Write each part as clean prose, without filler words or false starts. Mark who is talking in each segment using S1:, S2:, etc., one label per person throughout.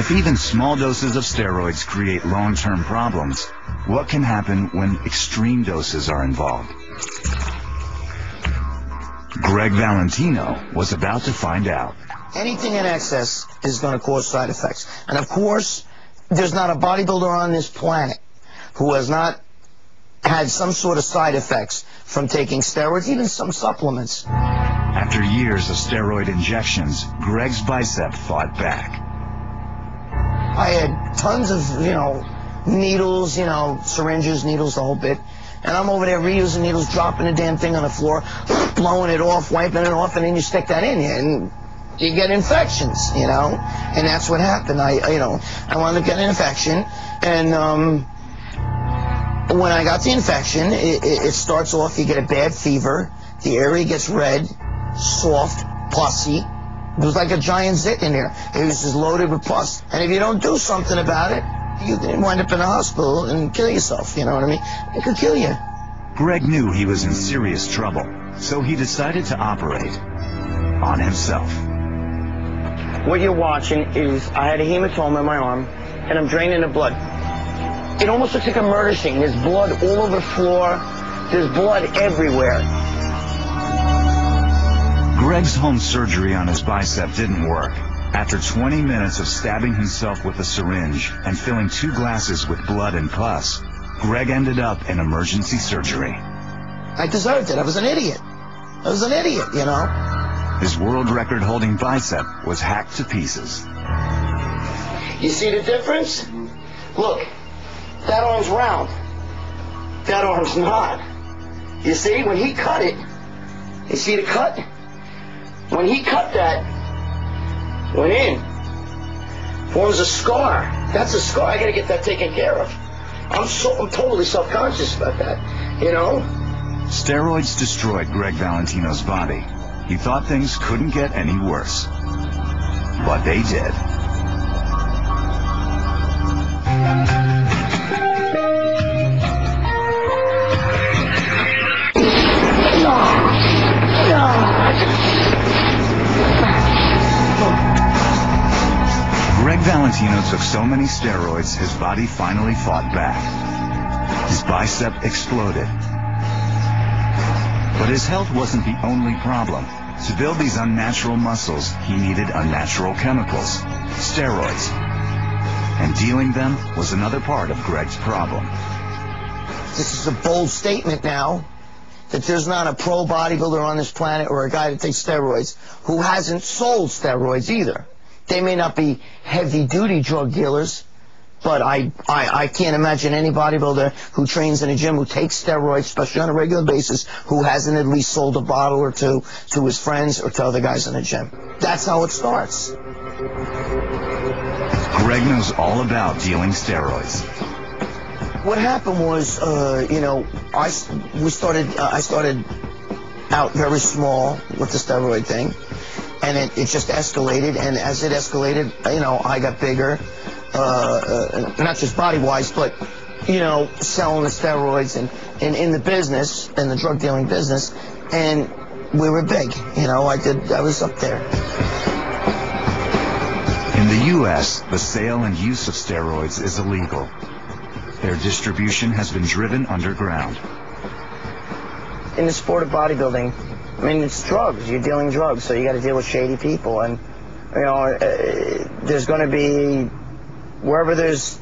S1: If even small doses of steroids create long-term problems, what can happen when extreme doses are involved? Greg Valentino was about to find out.
S2: Anything in excess is going to cause side effects. And of course, there's not a bodybuilder on this planet who has not had some sort of side effects from taking steroids, even some supplements.
S1: After years of steroid injections, Greg's bicep fought back.
S2: I had tons of, needles, syringes, needles, the whole bit. And I'm over there reusing needles, dropping the damn thing on the floor, blowing it off, wiping it off, and then you stick that in you, and you get infections, And that's what happened. I wound up getting an infection, and when I got the infection, it starts off, you get a bad fever, the area gets red, soft, pussy. It was like a giant zit in there. It was just loaded with pus. And if you don't do something about it, you can wind up in a hospital and kill yourself, you know what I mean? It could kill you.
S1: Greg knew he was in serious trouble, so he decided to operate on himself.
S2: What you're watching is, I had a hematoma in my arm, and I'm draining the blood. It almost looks like a murder scene. There's blood all over the floor. There's blood everywhere.
S1: Greg's home surgery on his bicep didn't work. After 20 minutes of stabbing himself with a syringe and filling 2 glasses with blood and pus, Greg ended up in emergency surgery.
S2: I deserved it. I was an idiot.
S1: His world record-holding bicep was hacked to pieces.
S2: You see the difference? Look, that arm's round. That arm's not. You see, when he cut it, you see the cut? When he cut that, went in, forms a scar. That's a scar. I gotta get that taken care of. I'm totally self-conscious about that,
S1: Steroids destroyed Greg Valentino's body. He thought things couldn't get any worse. But they did. Greg Valentino took so many steroids, his body finally fought back. His bicep exploded. But his health wasn't the only problem. To build these unnatural muscles, he needed unnatural chemicals, steroids. And dealing them was another part of Greg's problem.
S2: This is a bold statement now, that there's not a pro bodybuilder on this planet or a guy that takes steroids who hasn't sold steroids either. They may not be heavy-duty drug dealers, but I can't imagine any bodybuilder who trains in a gym who takes steroids, especially on a regular basis, who hasn't at least sold a bottle or two to his friends or to other guys in the gym. That's how it starts.
S1: Greg knows all about dealing steroids.
S2: What happened was, I started out very small with the steroid thing, and it just escalated, and as it escalated, I got bigger. Not just body-wise, but, selling the steroids and in the business, in the drug dealing business, and we were big, I was up there.
S1: In the U.S., the sale and use of steroids is illegal. Their distribution has been driven underground.
S2: In the sport of bodybuilding, it's drugs. You're dealing drugs, so you got to deal with shady people, and, there's going to be, wherever there's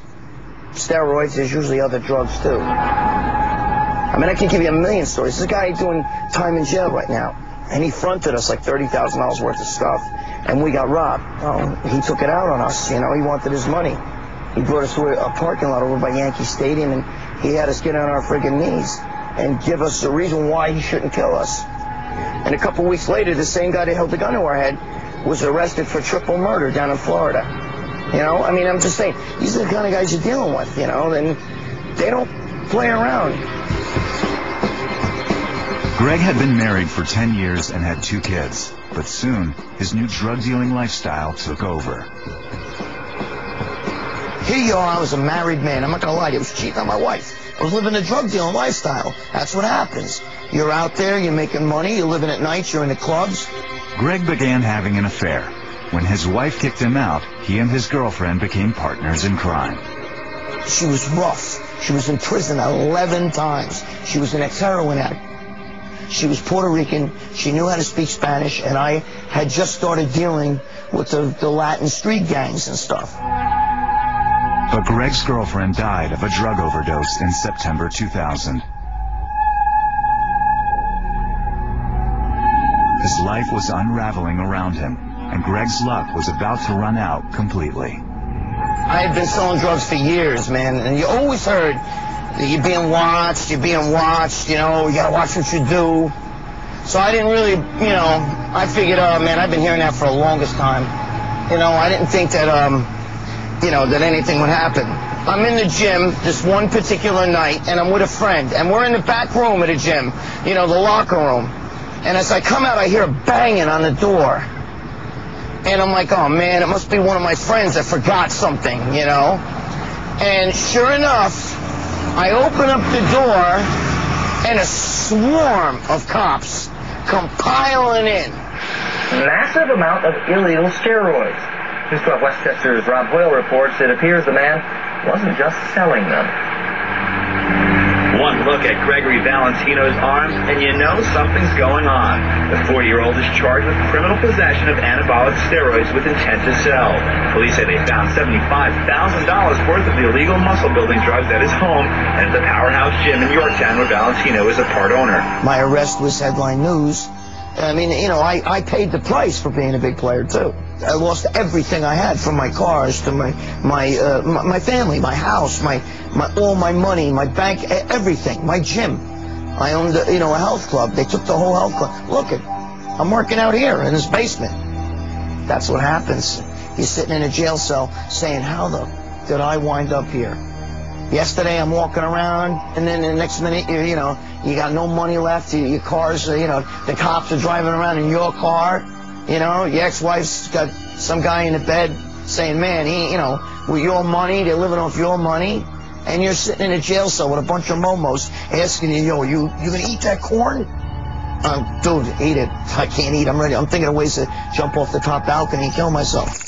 S2: steroids, there's usually other drugs too. I can give you a million stories. There's a guy doing time in jail right now, and he fronted us like $30,000 worth of stuff, and we got robbed. He took it out on us, he wanted his money. He brought us to a parking lot over by Yankee Stadium, and he had us get on our friggin' knees and give us a reason why he shouldn't kill us. And a couple weeks later, the same guy that held the gun to our head was arrested for triple murder down in Florida. I'm just saying, these are the kind of guys you're dealing with, and they don't play around.
S1: Greg had been married for 10 years and had 2 kids, but soon his new drug-dealing lifestyle took over.
S2: Here you are, I was a married man. I'm not going to lie to you, I was cheating on my wife. I was living a drug-dealing lifestyle. That's what happens. You're out there, you're making money, you're living at night, you're in the clubs.
S1: Greg began having an affair. When his wife kicked him out, he and his girlfriend became partners in crime.
S2: She was rough. She was in prison 11 times. She was an ex-heroin addict. She was Puerto Rican. She knew how to speak Spanish, and I had just started dealing with the Latin street gangs and stuff.
S1: But Greg's girlfriend died of a drug overdose in September 2000. His life was unraveling around him, and Greg's luck was about to run out completely.
S2: I had been selling drugs for years, man, and you always heard that you're being watched, you know, you gotta watch what you do. So I didn't really, you know, I figured, man, I've been hearing that for the longest time. You know, I didn't think that, you know, that anything would happen. I'm in the gym this one particular night, and I'm with a friend, and we're in the back room of the gym, you know, the locker room. And as I come out, I hear a banging on the door. And I'm like, oh, man, it must be one of my friends that forgot something, you know? And sure enough, I open up the door, and a swarm of cops come piling in.
S3: Massive amount of illegal steroids. News 12 Westchester's Rob Hoyle reports it appears the man wasn't just selling them.
S4: One look at Gregory Valentino's arms, and you know something's going on. The 40-year-old is charged with criminal possession of anabolic steroids with intent to sell. Police say they found $75,000 worth of the illegal muscle-building drugs at his home and at the Powerhouse Gym in Yorktown, where Valentino is a part owner.
S2: My arrest was headline news. I mean, you know, I paid the price for being a big player, too. I lost everything I had, from my cars to my family, my house, all my money, my bank, everything, my gym. I owned, you know, a health club. They took the whole health club. Look, I'm working out here in his basement. That's what happens. He's sitting in a jail cell saying, how the did I wind up here? Yesterday I'm walking around, and then the next minute, you know, you got no money left. Your car's, you know, the cops are driving around in your car. You know, your ex-wife's got some guy in the bed saying, man, he, you know, with your money, they're living off your money, and you're sitting in a jail cell with a bunch of momos asking you, yo, you gonna eat that corn? Dude, eat it. I can't eat. I'm ready. I'm thinking of ways to jump off the top balcony and kill myself.